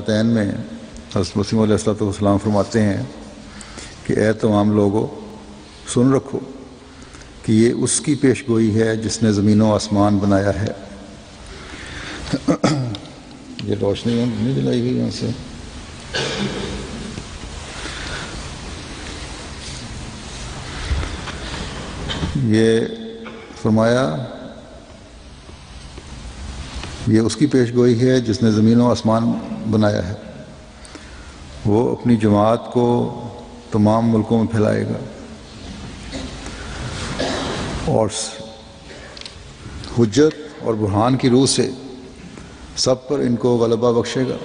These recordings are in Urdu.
صحیحین میں حضرت مسیح علیہ السلام فرماتے ہیں کہ اے تمام لوگوں سن رکھو کہ یہ اس کی پیش گوئی ہے جس نے زمین و آسمان بنایا ہے. یہ روشنی نہیں جلائی گئی یہاں سے. یہ فرمایا یہ اس کی پیش گوئی ہے جس نے زمین و آسمان بنایا ہے. وہ اپنی جماعت کو تمام ملکوں میں پھیلائے گا اور حجت اور برہان کی روح سے سب پر ان کو غلبہ بخشے گا.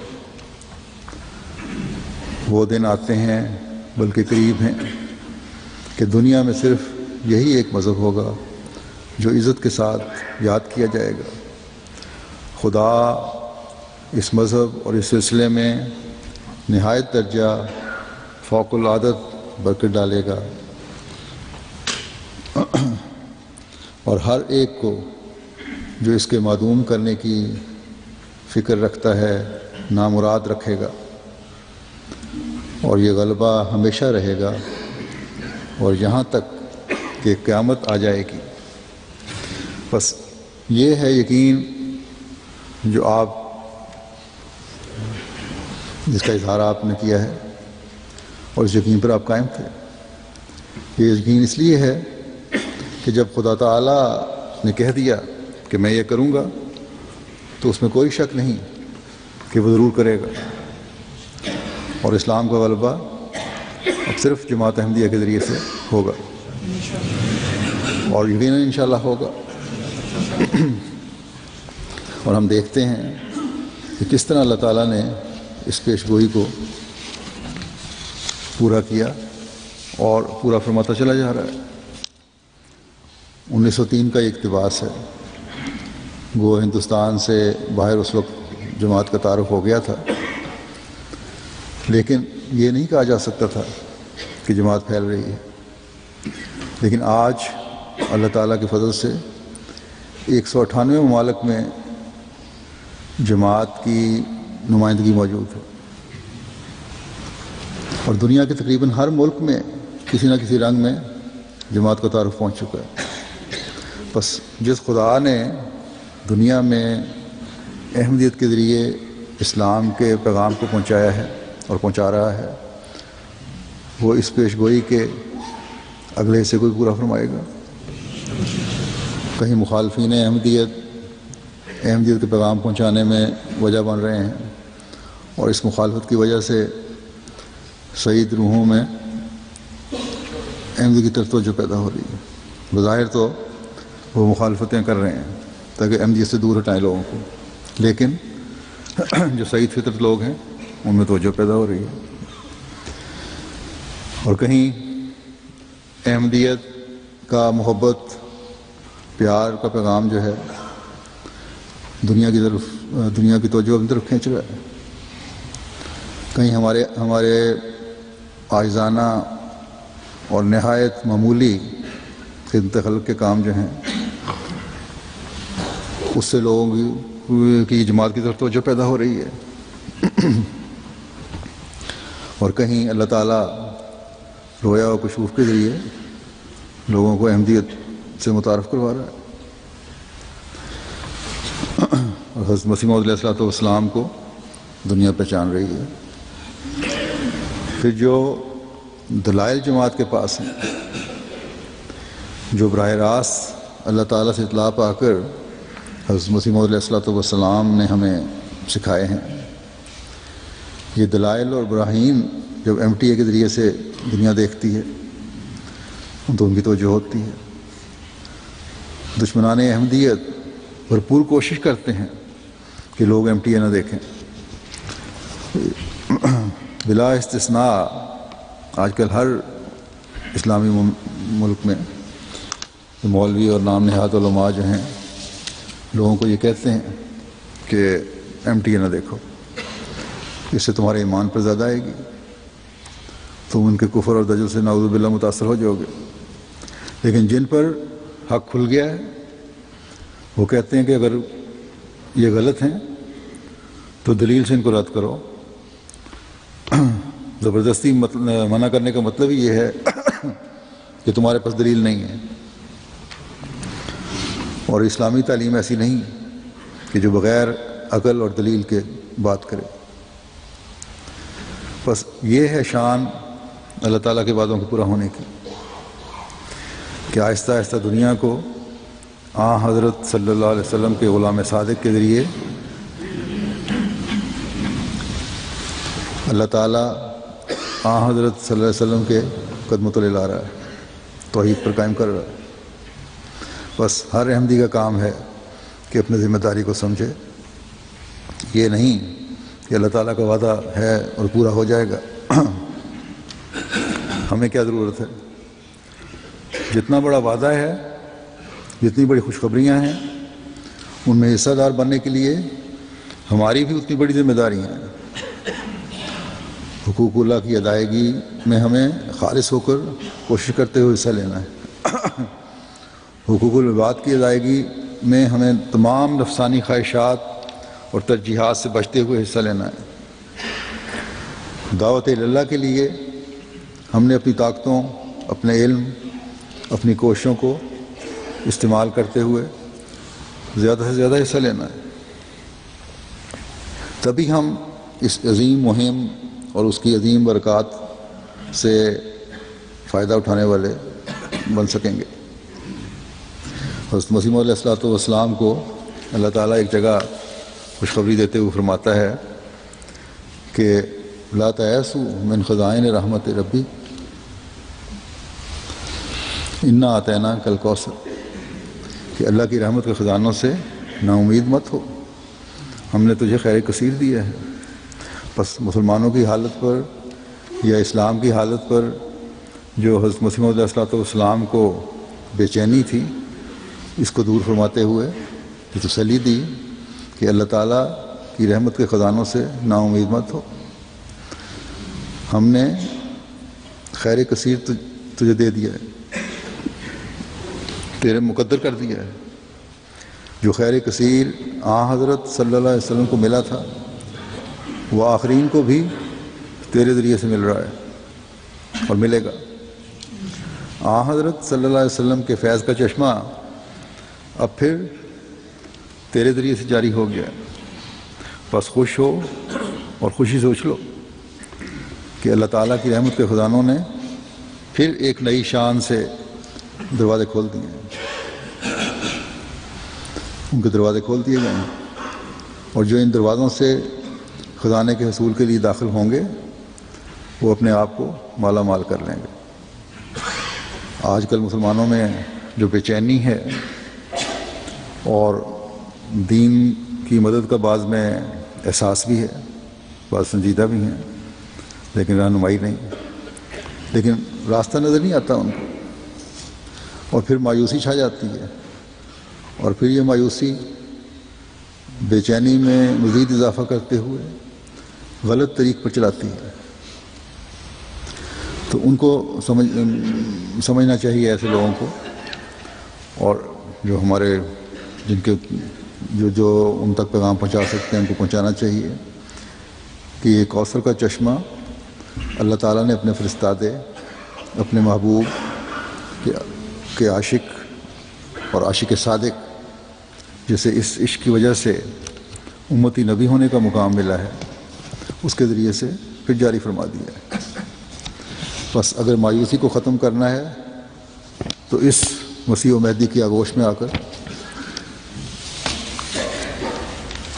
وہ دن آتے ہیں بلکہ قریب ہیں کہ دنیا میں صرف یہی ایک مذہب ہوگا جو عزت کے ساتھ یاد کیا جائے گا. خدا اس مذہب اور اس سلسلے میں نہایت درجہ فوق العادت برکت ڈالے گا اور ہر ایک کو جو اس کے معدوم کرنے کی فکر رکھتا ہے نامراد رکھے گا اور یہ غلبہ ہمیشہ رہے گا اور یہاں تک کہ قیامت آ جائے گی. بس یہ ہے یقین جو آپ جس کا اظہار آپ نے کیا ہے اور اس یقین پر آپ قائم تھے. یہ یقین اس لیے ہے کہ جب خدا تعالیٰ نے کہہ دیا کہ میں یہ کروں گا تو اس میں کوئی شک نہیں کہ وہ ضرور کرے گا. اور اسلام کا غلبہ اب صرف جماعت احمدیہ کے ذریعے سے ہوگا اور یقیناً انشاءاللہ ہوگا. اور ہم دیکھتے ہیں کہ کس طرح اللہ تعالیٰ نے اس پیش گوئی کو پورا کیا اور پورا فرماتا چلا جا رہا ہے. 1903 کا ایک اقتباس ہے. وہ ہندوستان سے باہر اس وقت جماعت کا تعارف ہو گیا تھا لیکن یہ نہیں کہا جا سکتا تھا کہ جماعت پھیل رہی ہے. لیکن آج اللہ تعالیٰ کے فضل سے 198 ممالک میں جماعت کی نمائندگی موجود ہے اور دنیا کے تقریباً ہر ملک میں کسی نہ کسی رنگ میں جماعت کا تعارف پہنچ چکا ہے. بس جس خدا نے دنیا میں احمدیت کے ذریعے اسلام کے پیغام کو پہنچایا ہے اور پہنچا رہا ہے وہ اس پیش گوئی کے اگلے حصے کو بھی پورا فرمائے گا. کہیں مخالفین احمدیت کے پیغام پہنچانے میں وجہ بن رہے ہیں اور اس مخالفت کی وجہ سے سعید روحوں میں احمدیت کی طرف توجہ پیدا ہو رہی ہے. بظاہر تو وہ مخالفتیں کر رہے ہیں تاکہ احمدیت سے دور ہٹائیں لوگوں کو لیکن جو سعید فطرت لوگ ہیں ان میں توجہ پیدا ہو رہی ہے. اور کہیں احمدیت کا محبت پیار کا پیغام جو ہے دنیا کی توجہ اپنی طرف کھینچ رہا ہے. کہیں ہمارے عاجزانہ اور نہایت معمولی خدمت خلق کے کام جو ہیں اس سے لوگوں کی جماعت کی طرف توجہ پیدا ہو رہی ہے. اور کہیں اللہ تعالیٰ رویا و کشوف کے ذریعے لوگوں کو احمدیت سے متعارف کروا رہا ہے اور حضرت مسیح موعود علیہ السلام کو دنیا پہچان رہی ہے. پھر جو دلائل جماعت کے پاس ہیں جو براہ راست اللہ تعالیٰ سے اطلاع پا کر حضرت مسیح موعود علیہ السلام نے ہمیں سکھائے ہیں یہ دلائل اور براہین جب MTA کے ذریعے سے دنیا دیکھتی ہے تو ان کی توجہ ہوتی ہے. دشمنان احمدیت بھرپور کوشش کرتے ہیں کہ لوگ MTA نہ دیکھیں. بلا استثناء آج کل ہر اسلامی ملک میں مولوی اور نام نہاد علماء جو ہیں لوگوں کو یہ کہتے ہیں کہ MTA نہ دیکھو اس سے تمہارے ایمان پر زیادہ آئے گی تم ان کے کفر اور دجل سے نعوذ باللہ متاثر ہو جاؤ گے. لیکن جن پر حق کھل گیا ہے وہ کہتے ہیں کہ اگر یہ غلط ہیں تو دلیل سے ان کو رد کرو زبردستی منع کرنے کا مطلب ہی یہ ہے کہ تمہارے پاس دلیل نہیں ہے، اور اسلامی تعلیم ایسی نہیں کہ جو بغیر عقل اور دلیل کے بات کرے۔ بس یہ ہے شان اللہ تعالیٰ کے وعدوں کے پورا ہونے کی کہ آہستہ آہستہ دنیا کو حضرت صلی اللہ علیہ وسلم کے غلام صادق کے ذریعے اللہ تعالیٰ حضرت صلی اللہ علیہ وسلم کے قدموں تلے لا رہا ہے، توحید پر قائم کر رہا ہے۔ بس ہر احمدی کا کام ہے کہ اپنی ذمہ داری کو سمجھے، یہ نہیں کہ اللہ تعالیٰ کا وعدہ ہے اور پورا ہو جائے گا، ہمیں کیا ضرورت ہے؟ جتنا بڑا وعدہ ہے، جتنی بڑی خوشخبریاں ہیں، ان میں حصہ دار بننے کے لیے ہماری بھی اتنی بڑی ذمہ داریاں ہیں۔ حقوق اللہ کی ادائیگی میں ہمیں خالص ہو کر کوشش کرتے ہوئے حصہ لینا ہے۔ حقوق العباد کی ادائیگی میں ہمیں تمام نفسانی خواہشات اور ترجیحات سے بچتے ہوئے حصہ لینا ہے۔ دعوت اللہ کے لیے ہم نے اپنی طاقتوں، اپنے علم، اپنی کوششوں کو استعمال کرتے ہوئے زیادہ سے زیادہ حصہ لینا ہے، تبھی ہم اس عظیم مہم اور اس کی عظیم برکات سے فائدہ اٹھانے والے بن سکیں گے۔ حضرت مسیح موعود علیہ الصلوۃ والسلام کو اللہ تعالیٰ ایک جگہ خوشخبری دیتے ہوئے فرماتا ہے کہ لا تیأسوا من خزائن رحمت ربی انا اعطیناک الکوثر، کہ اللہ کی رحمت کے خزانوں سے نا امید مت ہو، ہم نے تجھے خیر کثیر دیا ہے۔ بس مسلمانوں کی حالت پر یا اسلام کی حالت پر جو حضرت مسیح موعود علیہ السلام کو بے چینی تھی، اس کو دور فرماتے ہوئے یہ تسلی دی کہ اللہ تعالیٰ کی رحمت کے خزانوں سے نا امید مت ہو، ہم نے خیر کثیر تجھے دے دیا ہے، تیرے مقدر کر دیا ہے۔ جو خیر کثیر حضرت صلی اللہ علیہ وسلم کو ملا تھا، وہ آخرین کو بھی تیرے ذریعے سے مل رہا ہے اور ملے گا۔ حضرت صلی اللہ علیہ وسلم کے فیض کا چشمہ اب پھر تیرے ذریعے سے جاری ہو گیا، بس خوش ہو اور خوشی سے اچھلو کہ اللہ تعالیٰ کی رحمت کے خزانوں نے پھر ایک نئی شان سے دروازے کھول دیے ہیں، ان کے دروازے کھول دیے گئے ہیں، اور جو ان دروازوں سے خزانے کے حصول کے لیے داخل ہوں گے وہ اپنے آپ کو مالا مال کر لیں گے۔ آج کل مسلمانوں میں جو بے چینی ہے اور دین کی مدد کا بعض میں احساس بھی ہے، بعض سنجیدہ بھی ہیں، لیکن رہنمائی نہیں، لیکن راستہ نظر نہیں آتا ان کو، اور پھر مایوسی چھا جاتی ہے، اور پھر یہ مایوسی بے چینی میں مزید اضافہ کرتے ہوئے غلط طریق پر چلاتی ہے۔ تو ان کو سمجھنا چاہیے ایسے لوگوں کو، اور جو ہمارے جن کے جو ان تک پیغام پہنچا سکتے ہیں ان کو پہنچانا چاہیے کہ یہ کوثر کا چشمہ اللہ تعالیٰ نے اپنے فرستادے، اپنے محبوب کے عاشق اور عاشق صادق، جسے اس عشق کی وجہ سے امتی نبی ہونے کا مقام ملا ہے، اس کے ذریعے سے پھر جاری فرما دیا ہے۔ بس اگر مایوسی کو ختم کرنا ہے تو اس مسیح و مہدی کی آغوش میں آ کر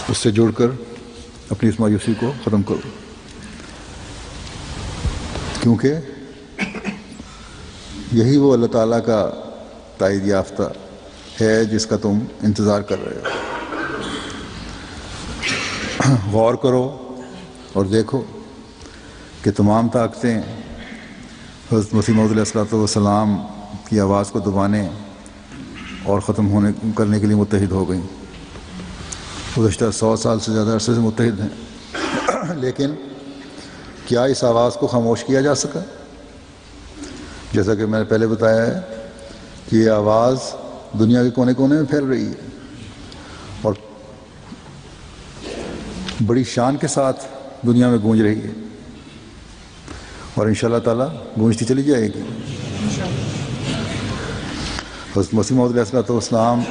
اس سے جڑ کر اپنی اس مایوسی کو ختم کرو، کیونکہ یہی وہ اللہ تعالیٰ کا تائید یافتہ ہے جس کا تم انتظار کر رہے ہو۔ غور کرو اور دیکھو کہ تمام طاقتیں حضرت مسیح موعود علیہ السلام کی آواز کو دبانے اور ختم کرنے کے لیے متحد ہو گئیں۔ گزشتہ 100 سال سے زیادہ عرصے سے متحد ہیں، لیکن کیا اس آواز کو خاموش کیا جا سکا؟ جیسا کہ میں نے پہلے بتایا ہے کہ یہ آواز دنیا کے کونے کونے میں پھیل رہی ہے اور بڑی شان کے ساتھ دنیا میں گونج رہی ہے، اور انشاءاللہ تعالیٰ گونجتی چلی جائے گی۔ حضرت مسیح موعود علیہ السلام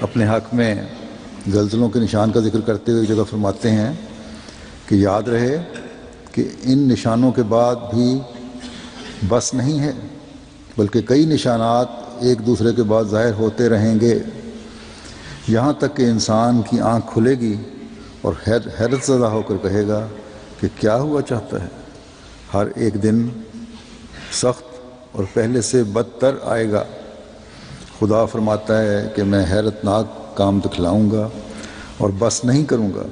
اپنے حق میں زلزلوں کے نشان کا ذکر کرتے ہوئے ایک جگہ فرماتے ہیں کہ یاد رہے کہ ان نشانوں کے بعد بھی بس نہیں ہے، بلکہ کئی نشانات ایک دوسرے کے بعد ظاہر ہوتے رہیں گے، یہاں تک کہ انسان کی آنکھ کھلے گی اور حیرت زدہ ہو کر کہے گا کہ کیا ہوا چاہتا ہے۔ ہر ایک دن سخت اور پہلے سے بدتر آئے گا۔ خدا فرماتا ہے کہ میں حیرت ناک کام دکھلاؤں گا اور بس نہیں کروں گا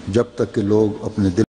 جب تک کہ لوگ اپنے دل